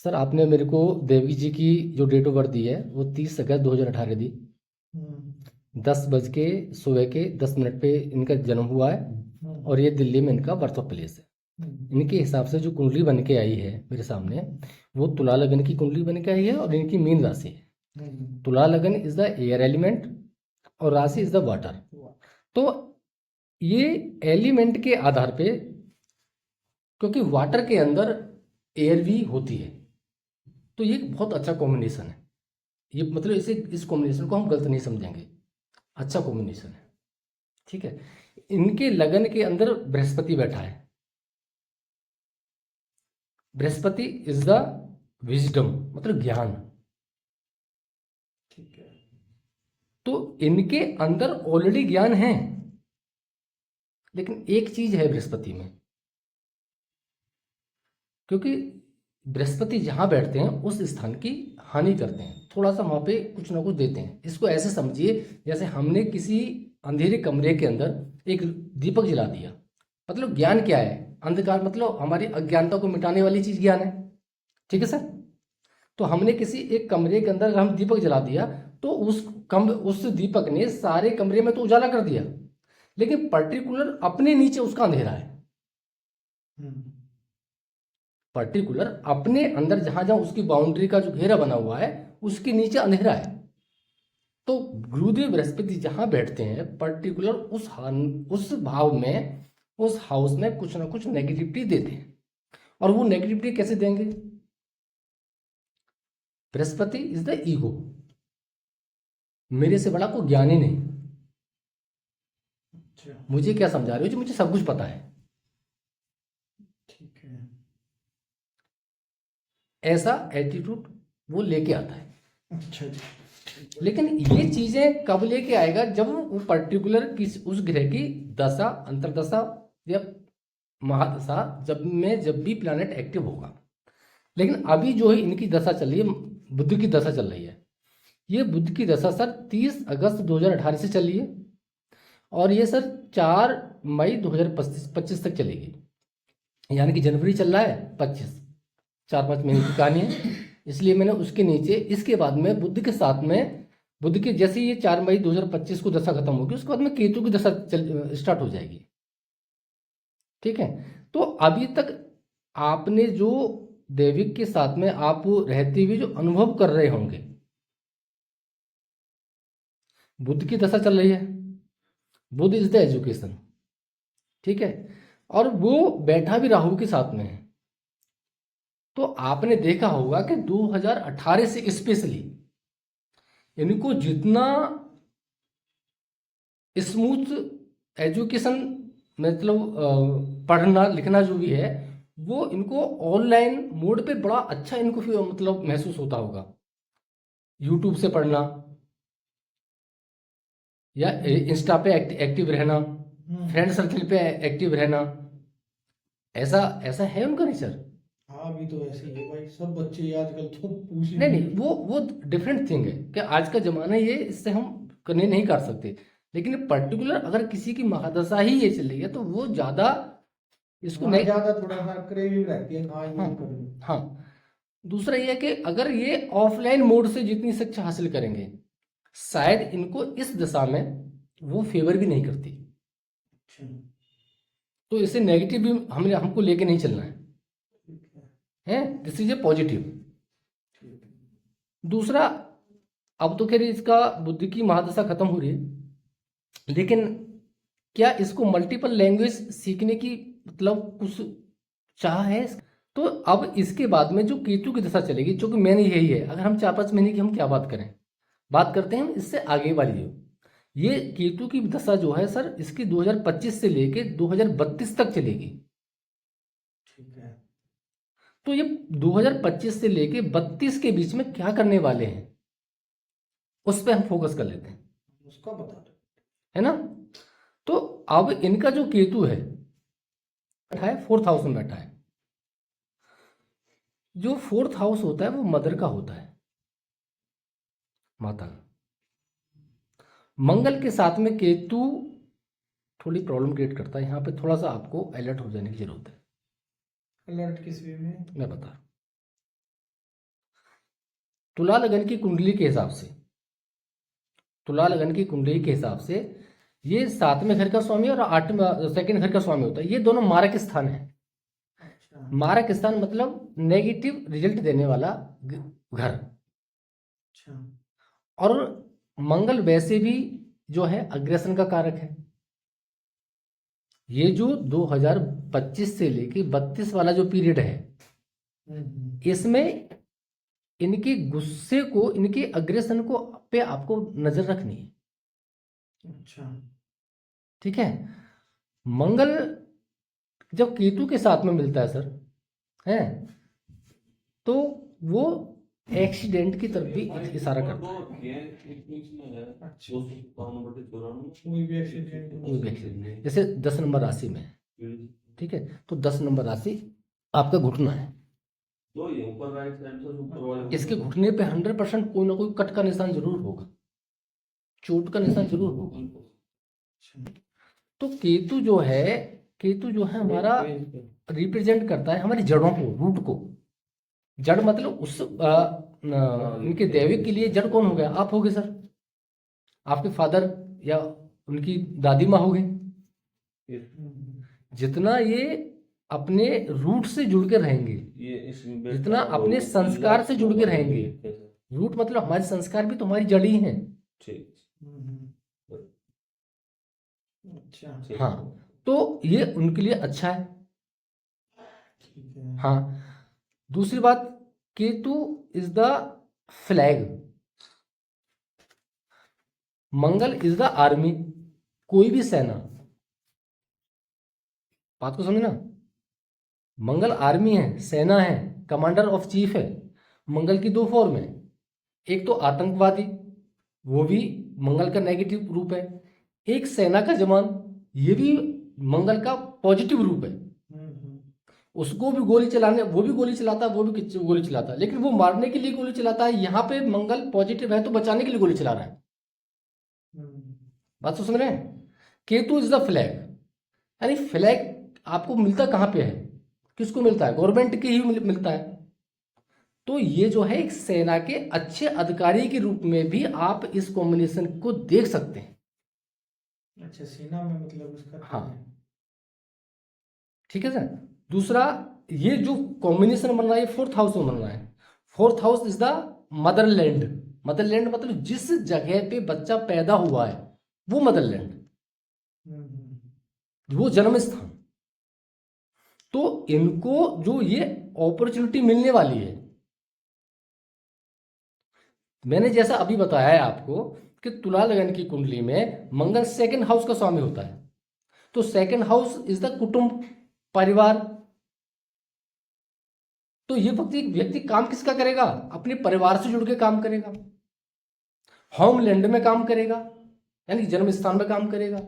Sir आपने मेरे को देवी जी की जो डेट ऑफ बर्थ दी है वो 30 अगस्त 2018 दी। हम्म। 10 बज के 10 मिनट पे इनका जन्म हुआ है और ये दिल्ली में इनका बर्थ ऑफ प्लेस है। इनके हिसाब से जो कुंडली बन के आई है मेरे सामने, वो तुला लगन की कुंडली बन के आई है और इनकी मीन राशि है। तुला लगन इज द एयर एलिमेंट और राशि इज द वाटर। तो ये एलिमेंट के आधार पे, क्योंकि वाटर के अंदर एयर भी होती है, तो ये बहुत अच्छा कॉम्बिनेशन है। ये मतलब इस कॉम्बिनेशन को हम गलत नहीं समझेंगे, अच्छा कॉम्बिनेशन है। ठीक है। इनके लगन के अंदर बृहस्पति बैठा है। बृहस्पति इज द विजडम, मतलब ज्ञान। ठीक है। तो इनके अंदर ऑलरेडी ज्ञान है, लेकिन एक चीज है बृहस्पति में, क्योंकि बृहस्पति जहां बैठते हैं उस स्थान की हानि करते हैं, थोड़ा सा वहां पे कुछ ना कुछ देते हैं। इसको ऐसे समझिए जैसे हमने किसी अंधेरे कमरे के अंदर एक दीपक जला दिया। मतलब ज्ञान क्या है? अंधकार मतलब हमारी अज्ञानता को मिटाने वाली चीज ज्ञान है। ठीक है सर। तो हमने किसी एक कमरे के अंदर अगर हम दीपक जला दिया, तो उस दीपक ने सारे कमरे में तो उजाला कर दिया, लेकिन पर्टिकुलर अपने नीचे उसका अंधेरा है। हम्म। पर्टिकुलर अपने अंदर जहां जहां उसकी बाउंड्री का जो घेरा बना हुआ है, उसके नीचे अंधेरा है। तो गुरुदेव बृहस्पति जहां बैठते हैं पर्टिकुलर उस भाव में, उस हाउस में कुछ ना कुछ नेगेटिविटी देते हैं। और वो नेगेटिविटी कैसे देंगे? Brihaspati is the ego. मेरे से बड़ा कोई ज्ञान ही नहीं। अच्छा। मुझे क्या समझा रहे हो जी, मुझे सब कुछ पता है। ठीक है। ऐसा एटीट्यूड वो लेके आता है। अच्छा जी। लेकिन ये चीजें कब लेके आएगा? जब वो पर्टिकुलर किस उस ग्रह की दशा, अंतरदशा या महादशा जब भी प्लैनेट एक्टिव होगा। लेकिन अभी जो है इनकी दशा चल रही है, बुध की दशा चल रही है। ये बुध की दशा सर 30 अगस्त 2018 से चल रही है और ये सर 4 मई 2025 तक चलेगी। यानी कि जनवरी चल रहा है 25, 4-5 महीने की कहानी है। इसलिए मैंने उसके नीचे इसके बाद में बुध के साथ में, बुध के जैसे ये 4 मई 2025 को दशा खत्म होगी, उसके बाद में केतु की दशा स्टार्ट हो जाएगी। ठीक है। तो अभी तक आपने जो दैविक के साथ में आप रहते हुए जो अनुभव कर रहे होंगे, बुध की दशा चल रही है। बुध इज द एजुकेशन। ठीक है। और वो बैठा भी राहु के साथ में है। तो आपने देखा होगा कि 2018 से स्पेशली इनको जितना स्मूथ एजुकेशन, मतलब पढ़ना लिखना जो भी है, वो इनको ऑनलाइन मोड पे बड़ा अच्छा इनको मतलब महसूस होता होगा। यूट्यूब से पढ़ना या इंस्टा पे एक्टिव रहना, फ्रेंड सर्कल पे एक्टिव रहना, ऐसा ऐसा है उनका नेचर। हाँ, अभी तो ऐसे ही है भाई, सब बच्चे आजकल तो पूछ ही नहीं नहीं नहीं, है। वो डिफरेंट थिंग है कि आज का जमाना ये, इससे हम करने नहीं कर सकते। लेकिन पर्टिकुलर अगर किसी की महादशा ही ये चल रही है तो वो ज्यादा इसको हाँ, नहीं। ज्यादा थोड़ा सा क्रेविंग रहती है, हाँ हाँ ये करूँ। हाँ। दूसरा ये है कि अगर ये ऑफलाइन मोड से जितनी शिक्षा हासिल करेंगे, शायद इनको इस दशा में वो फेवर भी नहीं करती। अच्छा। तो इसे नेगेटिव भी हमको लेके नहीं चलना ठीक है। है। This is a positive. ठीक है। दूसरा, अब तो खैर इसका बुद्धि की महादशा खत्म हो रही है, लेकिन क्या इसको मल्टीपल लैंग्वेज सीखने की मतलब कुछ चाह है? तो अब इसके बाद में जो केतु की दशा चलेगी, जो कि मैंने यही है, अगर हम 4-5 महीने की हम क्या बात करें, बात करते हैं इससे आगे वाली जो ये केतु की दशा जो है सर, इसकी 2025 से लेके 2032 तक चलेगी। ठीक है। तो ये 2025 से लेके 32 के बीच में क्या करने वाले हैं, उस पर हम फोकस कर लेते हैं, उसका बता दो। है ना। तो अब इनका जो केतु है बैठा है 4th हाउस में बैठा है। जो 4th हाउस होता है वो मदर का होता है, माता का। मंगल के साथ में केतु थोड़ी प्रॉब्लम क्रिएट करता है। यहाँ पे थोड़ा सा आपको अलर्ट हो जाने की जरूरत है। अलर्ट किस वे में? मैं बता रहा हूँ। तुला लगन की कुंडली के हिसाब से, तुला लगन की कुंडली के हिसाब से ये 7वें घर का स्वामी और 8वें सेकंड घर का स्वामी होता है। ये दोनों मारक स्थान है। अच्छा मारक स्थान मतलब नेगेटिव रिजल्ट देने वाला घर। अच्छा और मंगल वैसे भी जो है अग्रेसन का कारक है। ये जो 2025 से लेके 32 वाला जो पीरियड है, इसमें इनके गुस्से को, इनके अग्रेसन को पे आपको नजर रखनी है। अच्छा ठीक है। मंगल जब केतु के साथ में मिलता है सर, है, तो वो एक्सीडेंट की तरफ भी इशारा करता है। अच्छा कोई भी एक्सीडेंट कोई भी एक्सीडेंट, जैसे 10 नंबर राशि में है, ठीक है, तो 10 नंबर राशि आपका घुटना है। तो ये ऊपर राइट साइड से ऊपर वाले इसके घुटने पे 100% कोई ना कोई कट का निशान जरूर होगा, चोट का निशान जरूर होगा। तो केतु जो है, केतु जो है हमारा रिप्रेजेंट करता है हमारी जड़ों को, रूट को। जड़ मतलब उस इनके दैविक के लिए जड़ कौन हो गया? आप हो गए सर, आपके फादर या उनकी दादी माँ हो गई। जितना ये अपने रूट से जुड़ के रहेंगे, जितना अपने संस्कार से जुड़ के रहेंगे, रूट मतलब हमारे संस्कार भी तो हमारी जड़ ही हैं। अच्छा हाँ, तो ये उनके लिए अच्छा है। ठीक है। हाँ, दूसरी बात, Ketu is the flag, Mangal is the army. कोई भी सेना, बात को समझना, मंगल आर्मी है, सेना है, कमांडर ऑफ चीफ है। मंगल की दो फॉर्म है, एक तो आतंकवादी, वो भी मंगल का नेगेटिव रूप है। एक सेना का जवान, ये भी मंगल का पॉजिटिव रूप है। उसको भी गोली चलाने, वो भी गोली चलाता है, वो भी गोली चलाता है, लेकिन वो मारने के लिए गोली चलाता है। यहाँ पे मंगल पॉजिटिव है तो बचाने के लिए गोली चला रहा है। बात तो समझ रहे हैं? केतु इज द फ्लैग, यानी फ्लैग आपको मिलता कहाँ पे है, किसको मिलता है? गवर्नमेंट के ही मिलता है। तो ये जो है एक सेना के अच्छे अधिकारी के रूप में भी आप इस कॉम्बिनेशन को देख सकते हैं। अच्छा, सेना में मतलब इसका हाँ, ठीक है सर। दूसरा, ये जो कॉम्बिनेशन बन रहा है, 4th हाउस में बन रहा है। 4th house is the Motherland. Motherland मतलब जिस जगह पे बच्चा पैदा हुआ है वो मदरलैंड, वो जन्म स्थान। तो इनको जो ये अपॉर्चुनिटी मिलने वाली है, मैंने जैसा अभी बताया है आपको कि तुला लगन की कुंडली में मंगल 2nd हाउस का स्वामी होता है। तो 2nd हाउस इज द कुटुंब, परिवार। तो ये व्यक्ति काम किसका करेगा? अपने परिवार से जुड़ के काम करेगा, होमलैंड में काम करेगा, यानी जन्म स्थान में काम करेगा।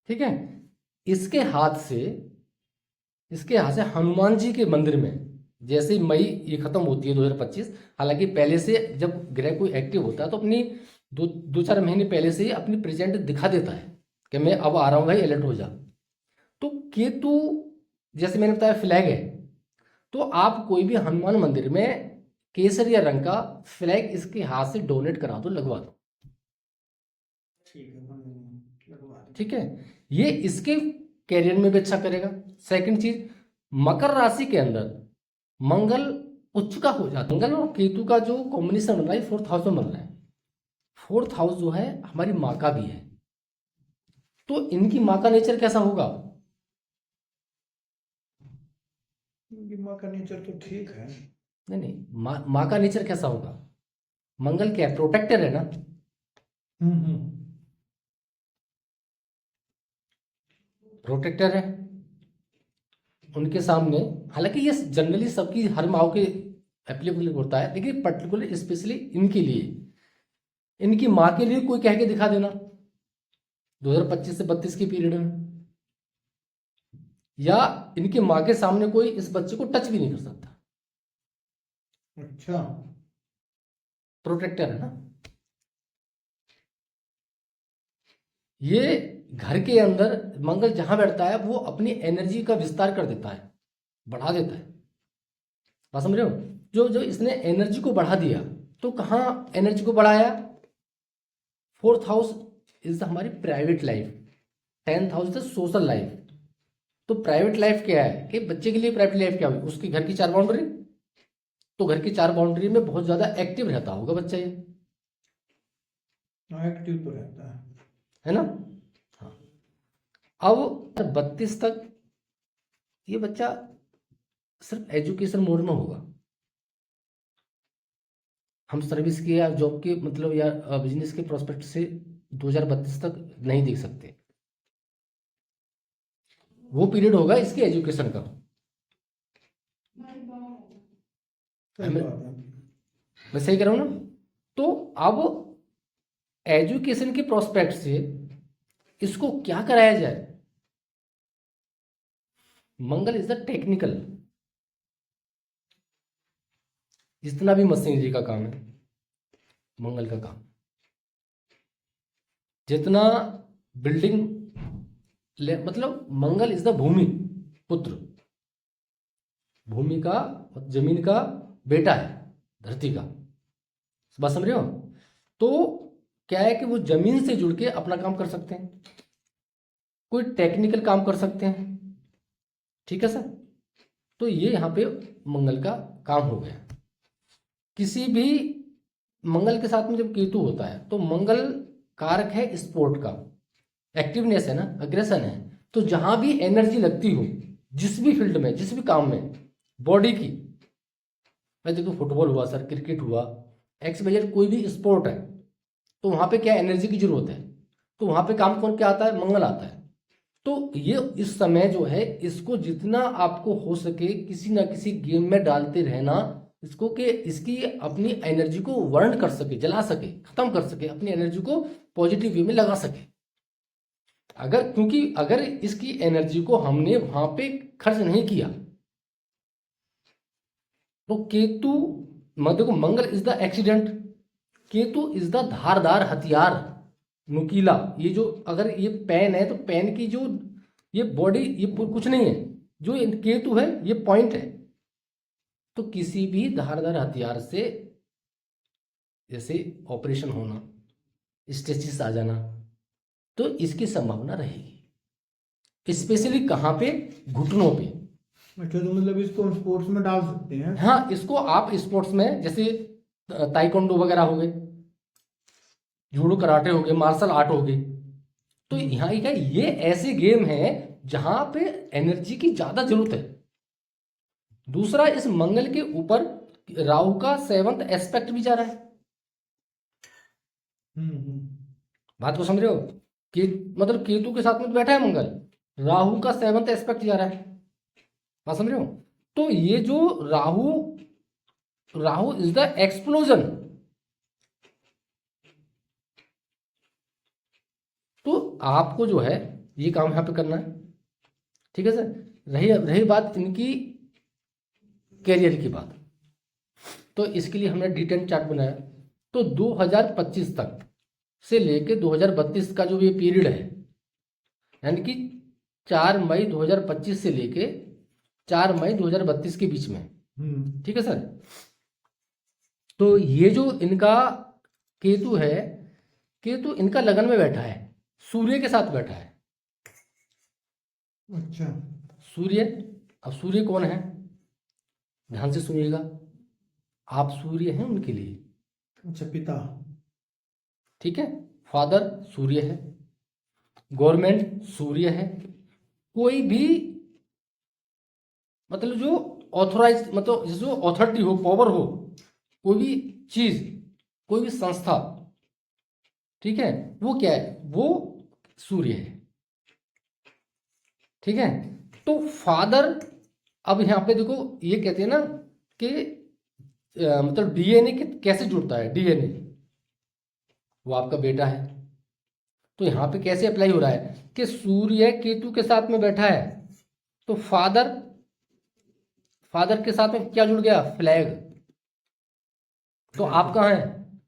ठीक है। इसके हाथ से हनुमान जी के मंदिर में, जैसे मई ये खत्म होती है 2025, हालांकि पहले से जब ग्रह कोई एक्टिव होता है तो अपनी 2-4 महीने पहले से ही अपनी प्रेजेंट दिखा देता है कि मैं अब आ रहा हूँ भाई, अलर्ट हो जा। तो केतु जैसे मैंने बताया फ्लैग है, तो आप कोई भी हनुमान मंदिर में केसरिया रंग का फ्लैग इसके हाथ से डोनेट करा दो, लगवा दो। ठीक है, लगवा दो। ठीक है, ये इसके कैरियर में भी अच्छा करेगा। सेकंड चीज, मकर राशि के अंदर मंगल उच्च का हो जाता है। मंगल और केतु का जो कॉम्बिनेशन बन रहा है 4th हाउस में बन रहा है। 4th हाउस जो है हमारी माँ का भी है। तो इनकी माँ का नेचर कैसा होगा? इनकी माँ का नेचर तो ठीक है। नहीं, माँ का नेचर कैसा होगा? मंगल क्या है? प्रोटेक्टर है ना। प्रोटेक्टर है उनके सामने। हालांकि ये जनरली सबकी हर माँ के एप्लीकेबल होता है, लेकिन पर्टिकुलर स्पेशली इनके लिए, इनकी माँ के लिए कोई कह के दिखा देना 2025 से 32 के पीरियड में, या इनकी माँ के सामने कोई इस बच्चे को टच भी नहीं कर सकता। अच्छा, प्रोटेक्टर है ना। ये घर के अंदर मंगल जहां बैठता है वो अपनी एनर्जी का विस्तार कर देता है, बढ़ा देता है। बात समझ रहे हो? जो जो इसने एनर्जी को बढ़ा दिया, तो कहाँ एनर्जी को बढ़ाया? 4th हाउस इज हमारी private life, 10th house is social life. तो प्राइवेट लाइफ क्या है कि बच्चे के लिए प्राइवेट लाइफ क्या होगी? उसकी घर की 4 बाउंड्री, तो घर की 4 बाउंड्री में बहुत ज्यादा एक्टिव रहता होगा बच्चा ये, एक्टिव तो रहता है ना? हाँ। अब 32 तक ये बच्चा सिर्फ एजुकेशन मोड में होगा। हम सर्विस के या जॉब के मतलब या बिजनेस के प्रोस्पेक्ट से 2032 तक नहीं देख सकते। वो पीरियड होगा इसके एजुकेशन का। है। मैं सही कह रहा हूँ ना? तो अब एजुकेशन के प्रोस्पेक्ट से इसको क्या कराया जाए? मंगल इज द टेक्निकल, जितना भी मशीनरी का काम है मंगल का काम, जितना बिल्डिंग मतलब मंगल इज द भूमि पुत्र, भूमि का जमीन का बेटा है, धरती का। बात समझ रहे हो? तो क्या है कि वो जमीन से जुड़ के अपना काम कर सकते हैं, कोई टेक्निकल काम कर सकते हैं। ठीक है सर? तो ये यहाँ पे मंगल का काम हो गया। किसी भी मंगल के साथ में जब केतु होता है तो मंगल कारक है स्पोर्ट का, एक्टिवनेस है ना, अग्रेशन है। तो जहां भी एनर्जी लगती हो, जिस भी फील्ड में, जिस भी काम में, बॉडी की, मैं देखो फुटबॉल हुआ सर, क्रिकेट हुआ, एक्स वाई कोई भी स्पोर्ट है, तो वहां पे क्या एनर्जी की जरूरत है, तो वहां पे काम कौन क्या आता है? मंगल आता है। तो ये इस समय जो है, इसको जितना आपको हो सके किसी ना किसी गेम में डालते रहना, इसको कि इसकी अपनी एनर्जी को वर्न कर सके, जला सके, खत्म कर सके, अपनी एनर्जी को पॉजिटिव वे में लगा सके। अगर क्योंकि अगर इसकी एनर्जी को हमने वहां पे खर्च नहीं किया तो केतु, देखो Mangal is the accident, Ketu is the धारदार हथियार, नुकीला। ये जो अगर ये पेन है तो पेन की जो ये बॉडी ये कुछ नहीं है, जो ये केतु है ये पॉइंट है। तो किसी भी धारदार हथियार से जैसे ऑपरेशन होना, स्टेसिस आ जाना, तो इसकी संभावना रहेगी, स्पेशली कहाँ पे? घुटनों पे। अच्छा, तो मतलब इसको हम स्पोर्ट्स में डाल सकते हैं? हाँ, इसको आप स्पोर्ट्स में जैसे ताइक्वांडो वगैरह हो गए, जूडो कराटे हो गए, मार्शल आर्ट हो गए, तो यहाँ क्या ये ऐसे गेम है जहां पे एनर्जी की ज्यादा जरूरत है। दूसरा, इस मंगल के ऊपर राहु का 7th एस्पेक्ट भी जा रहा है। बात को समझ रहे हो? कि मतलब केतु के साथ में बैठा है मंगल, राहु का 7th एस्पेक्ट जा रहा है। बात समझ रहे हो? तो ये जो Rahu, Rahu is the explosion. तो आपको जो है ये काम यहां पे करना है। ठीक है सर? रही बात इनकी कैरियर की बात, तो इसके लिए हमने D10 चार्ट बनाया। तो 2025 तक से लेके 2032 का जो ये पीरियड है, यानी कि 4 मई 2025 से लेके 4 मई 2032 के बीच में। ठीक है सर? तो ये जो इनका केतु है, केतु इनका लगन में बैठा है, सूर्य के साथ बैठा है। अच्छा, सूर्य, अब सूर्य कौन है? ध्यान से सुनिएगा, आप सूर्य हैं उनके लिए। अच्छा, पिता। ठीक है? फादर सूर्य है, गवर्नमेंट सूर्य है, कोई भी मतलब जो ऑथोराइज मतलब जो अथॉरिटी हो, पावर हो, कोई भी चीज, कोई भी संस्था, ठीक है, वो क्या है? वो सूर्य है। ठीक है? तो फादर, अब यहां पे देखो ये कहते हैं ना कि मतलब डीएनए कैसे जुड़ता है? डीएनए वो आपका बेटा है। तो यहां पे कैसे अप्लाई हो रहा है कि सूर्य केतु के साथ में बैठा है, तो फादर, फादर के साथ में क्या जुड़ गया? फ्लैग। तो आप कहाँ हैं?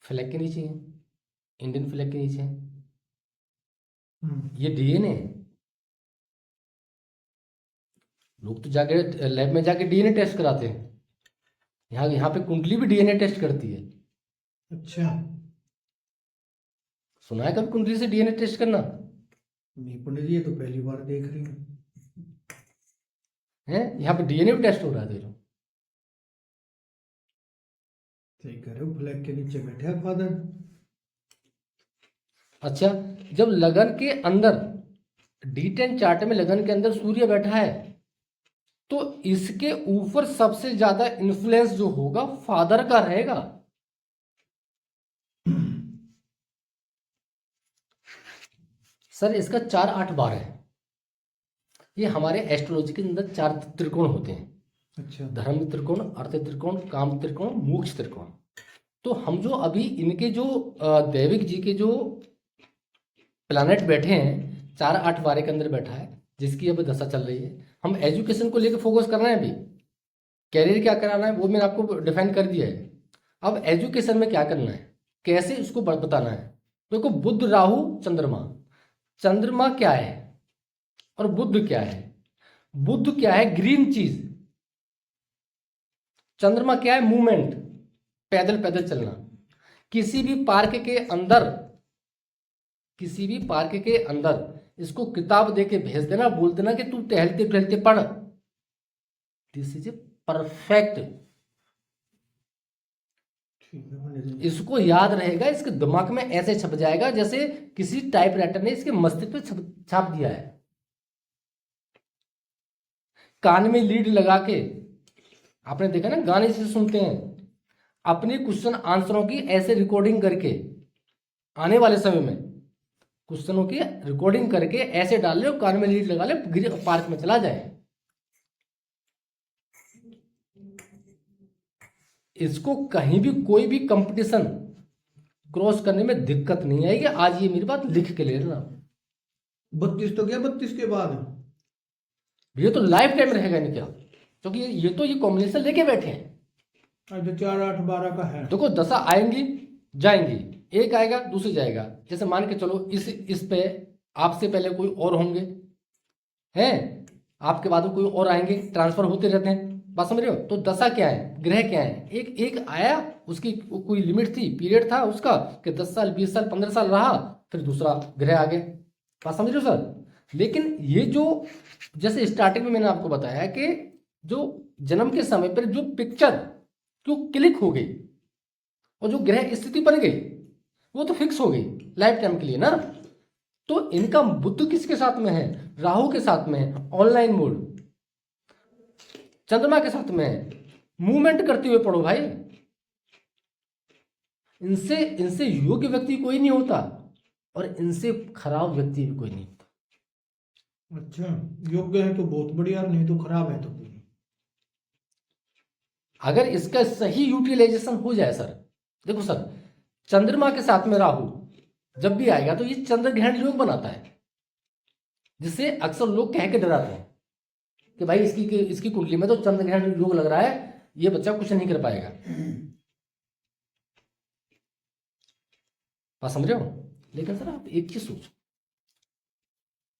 फ्लैग के नीचे हैं, इंडियन फ्लैग के नीचे हैं। ये डीएनए है। लोग तो जाके लैब में जाके डीएनए टेस्ट कराते हैं। यहाँ पे कुंडली भी डीएनए टेस्ट करती है। अच्छा, सुना है कभी कुंडली से डीएनए टेस्ट करना? नहीं पंडित जी, ये तो पहली बार देख रही हूँ। है, यहाँ पे डीएनए भी टेस्ट हो रहा है देखो। सही कह रहे हो, फ्लैग के नीचे बैठे हैं फादर। अच्छा, जब लगन के अंदर D10 चार्ट में लगन के अंदर सूर्य बैठा है तो इसके ऊपर सबसे ज्यादा इन्फ्लुएंस जो होगा फादर का रहेगा। सर इसका 4-8 बार है। ये हमारे एस्ट्रोलॉजी के अंदर 4 त्रिकोण होते हैं। अच्छा, धर्म त्रिकोण, अर्थ त्रिकोण, काम त्रिकोण, मोक्ष त्रिकोण। तो हम जो अभी इनके जो दैविक जी के जो प्लैनेट बैठे हैं 4-8 बारे के अंदर बैठा है, जिसकी अब दशा चल रही है। हम एजुकेशन को लेकर फोकस कर रहे हैं। अभी कैरियर क्या कराना है वो मैंने आपको डिफाइन कर दिया है। अब एजुकेशन में क्या करना है, कैसे उसको बताना है। देखो, बुध राहु चंद्रमा, चंद्रमा क्या है और बुध क्या है? बुध क्या है? ग्रीन चीज। चंद्रमा क्या है? मूवमेंट, पैदल पैदल चलना। किसी भी पार्क के अंदर इसको किताब देके भेज देना, बोल देना कि तू टहलते टहलते पढ़। This is a perfect. ठीक है पंडित जी। इसको याद रहेगा, इसके दिमाग में ऐसे छप जाएगा जैसे किसी टाइपराइटर ने इसके मस्तिष्क पे छाप दिया है। कान में लीड लगा के, आपने देखा ना गाने से सुनते हैं, अपने क्वेश्चन आंसरों की ऐसे रिकॉर्डिंग करके आने वाले समय में क्वेश्चनों की रिकॉर्डिंग करके ऐसे डाल ले, कान में लीड लगा ले, पार्क में चला जाए। इसको कहीं भी कोई भी कंपटीशन क्रॉस करने में दिक्कत नहीं आएगी। आज ये मेरी बात लिख के ले लेना। 32 तो गया, 32 के बाद ये तो लाइफ टाइम रहेगा नहीं क्या, क्योंकि ये कॉम्बिनेशन लेके बैठे हैं। आज तो 4, 8, 12 का है। देखो, दशा आएंगी जाएंगी, एक आएगा दूसरी जाएगा। जैसे मान के चलो इस पे आपसे पहले कोई और होंगे, हैं, आपके बाद में कोई और आएंगे, ट्रांसफर होते रहते हैं। बात समझ रहे हो? तो दशा क्या है, ग्रह क्या है, एक आया, उसकी कोई लिमिट थी, पीरियड था उसका कि 10 साल 20 साल 15 साल रहा, फिर दूसरा ग्रह आ गया। बात समझ रहे हो सर? लेकिन ये जो जैसे स्टार्टिंग में मैंने आपको बताया कि जो जन्म के समय पर जो पिक्चर जो क्लिक हो गई और जो ग्रह स्थिति बन गई वो तो फिक्स हो गई लाइफ टाइम के लिए ना। तो इनका बुध किसके साथ में है? राहु के साथ में है, ऑनलाइन मोड। चंद्रमा के साथ में है, मूवमेंट करते हुए पढ़ो भाई। इनसे योग्य व्यक्ति कोई नहीं होता और इनसे खराब व्यक्ति भी कोई नहीं होता। अच्छा, योग्य है तो बहुत बढ़िया, नहीं तो खराब है तो कोई। अगर इसका सही यूटिलाइजेशन हो जाए सर, देखो सर, चंद्रमा के साथ में राहु जब भी आएगा तो ये चंद्र ग्रहण योग बनाता है, जिससे अक्सर लोग कह के डराते हैं कि भाई इसकी कुंडली में तो चंद्र ग्रहण योग लग रहा है, ये बच्चा कुछ नहीं कर पाएगा। बात समझ रहे हो? लेकिन सर आप एक चीज सोचो,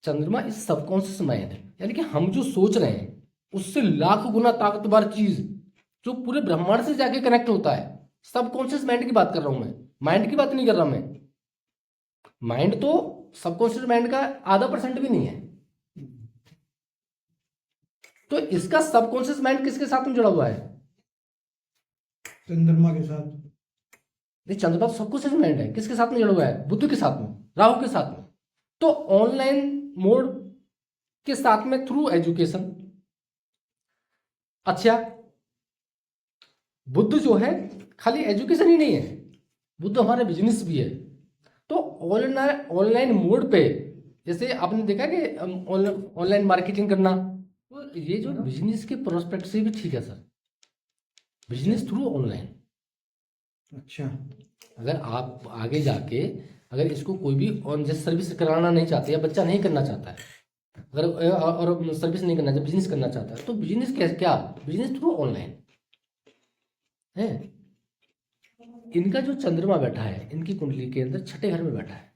चंद्रमा इस सबकॉन्शियस माइंड है, यानी कि हम जो सोच रहे हैं उससे लाख गुना ताकतवर चीज जो पूरे ब्रह्मांड से जाके कनेक्ट होता है। सबकॉन्शियस माइंड की बात कर रहा हूं मैं, माइंड की बात नहीं कर रहा मैं। माइंड तो सबकॉन्शियस माइंड का ½ % भी नहीं है। तो इसका सबकॉन्शियस माइंड किसके साथ में जुड़ा हुआ है? चंद्रमा के साथ। नहीं, चंद्रमा तो सबकॉन्शियस माइंड है, किसके साथ में जुड़ा हुआ है? बुध के साथ में, राहु के साथ में। तो ऑनलाइन मोड के साथ में थ्रू एजुकेशन। अच्छा, बुद्ध जो है खाली एजुकेशन ही नहीं है, बुद्ध हमारा बिजनेस भी है। तो ऑनलाइन मोड पे जैसे आपने देखा कि ऑनलाइन मार्केटिंग करना, तो ये जो बिजनेस के प्रोस्पेक्ट से भी ठीक है सर, बिजनेस थ्रू ऑनलाइन। अच्छा, अगर आप आगे जाके अगर इसको कोई भी ऑन जैसे सर्विस कराना नहीं चाहते या बच्चा नहीं करना चाहता है, अगर और सर्विस नहीं करना चाहता, बिजनेस करना चाहता है, तो बिजनेस क्या बिजनेस थ्रू ऑनलाइन है। इनका जो चंद्रमा बैठा है इनकी कुंडली के अंदर छठे घर में बैठा है।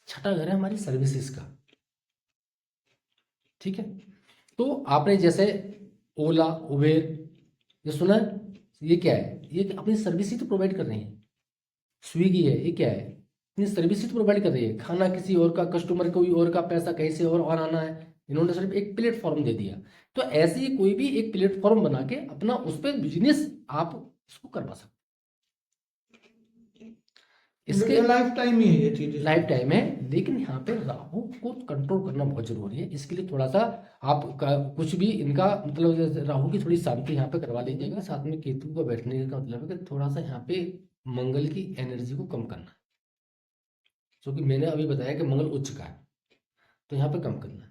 छठा घर है हमारी सर्विसेज का। ठीक है। तो आपने जैसे ओला, उबेर, ये सुना है, ये क्या है? ये अपनी सर्विस ही तो प्रोवाइड कर रही है। स्विगी है, ये क्या है? अपनी सर्विस ही तो प्रोवाइड कर रही है। खाना किसी और का, कस्टमर कोई और का, पैसा कहीं से और आना है, इन्होंने सिर्फ एक प्लेटफॉर्म दे दिया। तो ऐसे ही कोई भी एक प्लेटफॉर्म बना के अपना उस पर बिजनेस आप इसको करवा सकते हैं। इसके लाइफ टाइम ही है ये चीज। लाइफ टाइम है, लेकिन यहाँ पे राहु को कंट्रोल करना बहुत जरूरी है। इसके लिए थोड़ा सा आप कुछ भी इनका मतलब जैसे राहु की थोड़ी शांति यहाँ पे करवा लीजिएगा। साथ में केतु का बैठने का मतलब है कि थोड़ा सा यहाँ पे मंगल की एनर्जी को कम करना है, क्योंकि मैंने अभी बताया कि मंगल उच्च का है, तो यहाँ पे कम करना है।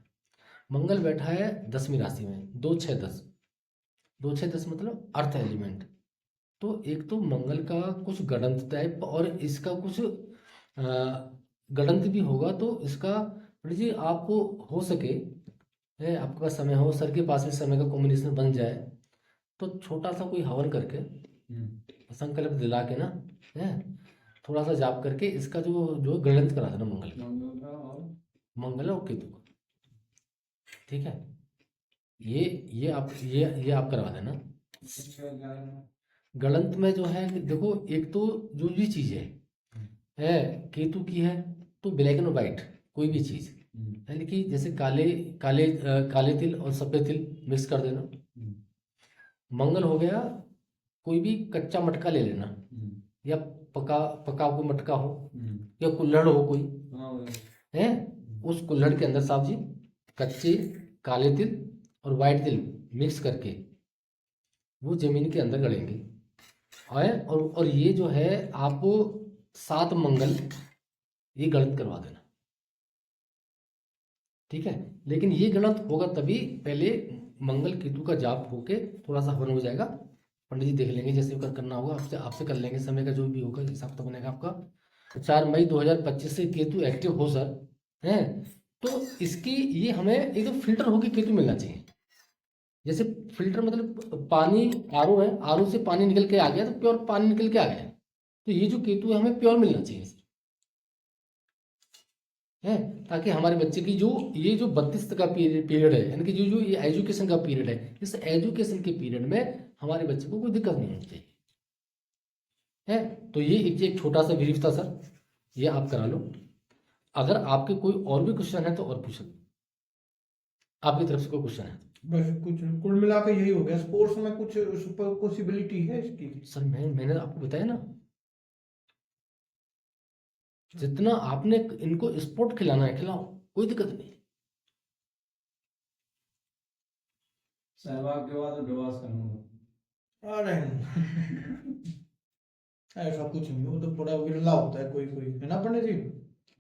मंगल बैठा है 10वीं राशि में, 2-6-10, 2-6-10 मतलब अर्थ एलिमेंट। तो एक तो मंगल का कुछ गणंत टाइप और इसका कुछ गणंत भी होगा। तो इसका पंडित जी आपको हो सके है, आपके पास समय हो, सर के पास भी समय का कॉम्बिनेशन बन जाए, तो छोटा सा कोई हवन करके संकल्प दिला के ना है, थोड़ा सा जाप करके इसका जो जो गणंत करा देना मंगल और केतु का, ठीक है। ये आप करवा देना। गणंत में जो है कि देखो, एक तो जो भी चीज़ है केतु की है तो ब्लैक एंड वाइट कोई भी चीज़, यानी कि जैसे काले तिल और सफ़ेद तिल मिक्स कर देना। मंगल हो गया, कोई भी कच्चा मटका ले लेना, या पका हुआ मटका हो, या कुल्हड़ हो कोई है, उस कुल्हड़ के अंदर साहब जी कच्चे काले तिल और वाइट तिल मिक्स करके वो जमीन के अंदर गड़ेंगे। और ये जो है आपको 7 मंगल ये गणित करवा देना, ठीक है। लेकिन ये गणित होगा तभी, पहले मंगल केतु का जाप होके थोड़ा सा हवन हो जाएगा। पंडित जी देख लेंगे जैसे करना होगा, आपसे कर लेंगे, समय का जो भी होगा हिसाब तो बनेगा आपका। 4 मई 2025 से केतु एक्टिव हो सर हैं, तो इसकी ये हमें एकदम फिल्टर होके केतु मिलना चाहिए। जैसे फिल्टर मतलब पानी, आरओ है, आरओ से पानी निकल के आ गया तो प्योर पानी निकल के आ गया, तो ये जो केतु है हमें प्योर मिलना चाहिए है, ताकि हमारे बच्चे की जो ये जो 32 का पीरियड है, यानी कि जो जो ये एजुकेशन का पीरियड है, इस एजुकेशन के पीरियड में हमारे बच्चे को कोई दिक्कत नहीं होनी चाहिए है। तो ये एक छोटा सा ब्रीफ था सर, ये आप करा लो। अगर आपके कोई और भी क्वेश्चन है तो और पूछ सकते, आपकी तरफ से कोई क्वेश्चन है? बस कुछ कुल मिला के यही हो गया। स्पोर्ट्स में कुछ पॉसिबिलिटी है इसकी? सर मैंने आपको बताया ना, जितना आपने इनको स्पोर्ट खिलाना है खिलाओ, कोई दिक्कत नहीं। सहवाग के बाद उपवास करूंगा। अरे ऐसा कुछ नहीं, वो तो बड़ा विरला होता है कोई कोई, है ना पंडित जी?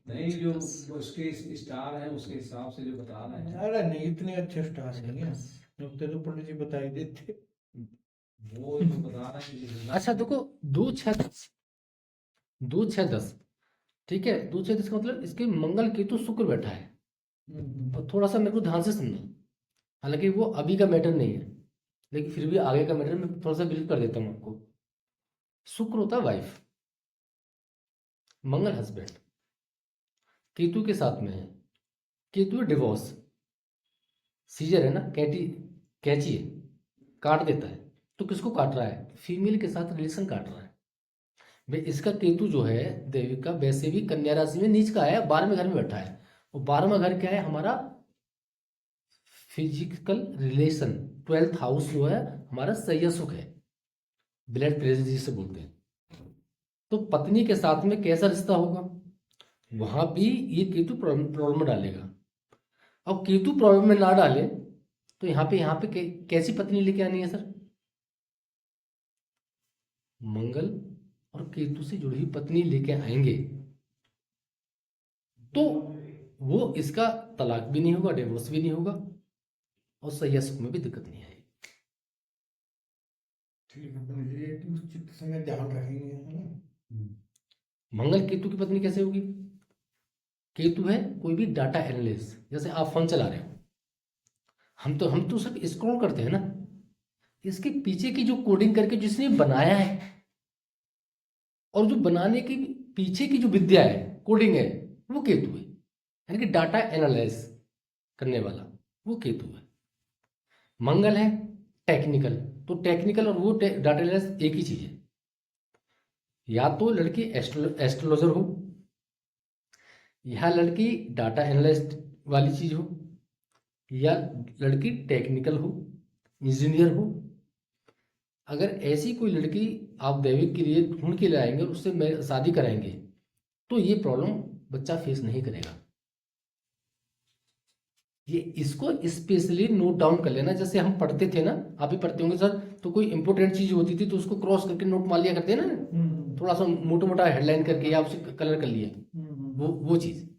नहीं, जो उसके स्टार है उसके हिसाब से जो बता रहे हैं। अरे नहीं, इतने अच्छे स्टार नहीं है, नुकते तो पंडित जी बता ही देते। वो जो बता रहे हैं। अच्छा देखो, 2-6-10, 2-6-10, ठीक है। 2-6-10 का मतलब इसके मंगल केतु शुक्र बैठा है। और थोड़ा सा मेरे को ध्यान से सुनना, हालांकि वो अभी का मैटर नहीं है, लेकिन फिर भी आगे का मैटर मैं थोड़ा सा बिल्कुल कर देता हूँ आपको। शुक्र होता है वाइफ, मंगल हस्बैंड, केतु के साथ में है, केतु है डिवोर्स, सीजर है ना, कैंची है, काट देता है। तो किसको काट रहा है? फीमेल के साथ रिलेशन काट रहा है भाई। इसका केतु जो है देवी का वैसे भी कन्या राशि में नीच का है, 12वें घर में बैठा है। और 12वां घर क्या है? हमारा फिजिकल रिलेशन, 12th हाउस जो है हमारा सही सुख है, ब्लड प्रेशर जिसे बोलते हैं। तो पत्नी के साथ में कैसा रिश्ता होगा, वहां भी ये केतु प्रॉब्लम में डालेगा। अब केतु प्रॉब्लम में ना डाले तो यहाँ पे कैसी पत्नी लेके आनी है सर? मंगल और केतु से जुड़ी हुई पत्नी लेके आएंगे, तो वो इसका तलाक भी नहीं होगा, डिवोर्स भी नहीं होगा, और सही सुख में भी दिक्कत नहीं आएगी। ठीक है पंडित जी, एक उचित समय ध्यान रखेंगे, है ना? मंगल केतु की पत्नी कैसे होगी? केतु है कोई भी डाटा एनालिस्ट, जैसे आप फोन चला रहे हो, हम तो सब स्क्रॉल करते हैं ना, इसके पीछे की जो कोडिंग करके जिसने बनाया है, और जो बनाने के पीछे की जो विद्या है, कोडिंग है, वो केतु है, यानी कि डाटा एनालाइज करने वाला। वो केतु है। मंगल है टेक्निकल, तो टेक्निकल और वो डाटा एनालिस्ट एक ही चीज है। या तो लड़की एस्ट्रोलॉजर हो या लड़की डाटा एनालिस्ट वाली चीज हो या लड़की टेक्निकल हो, इंजीनियर हो। अगर ऐसी कोई लड़की आप दैविक के लिए ढूंढ के लाएंगे और उससे शादी कराएंगे तो ये प्रॉब्लम बच्चा फेस नहीं करेगा। ये इसको स्पेशली नोट डाउन कर लेना। जैसे हम पढ़ते थे ना, आप भी पढ़ते होंगे सर, तो कोई इंपॉर्टेंट चीज होती थी तो उसको क्रॉस करके नोट मार लिया करते हैं ना, थोड़ा सा मोटा मोटा हेडलाइन करके या उसे कलर कर लिया, वो चीज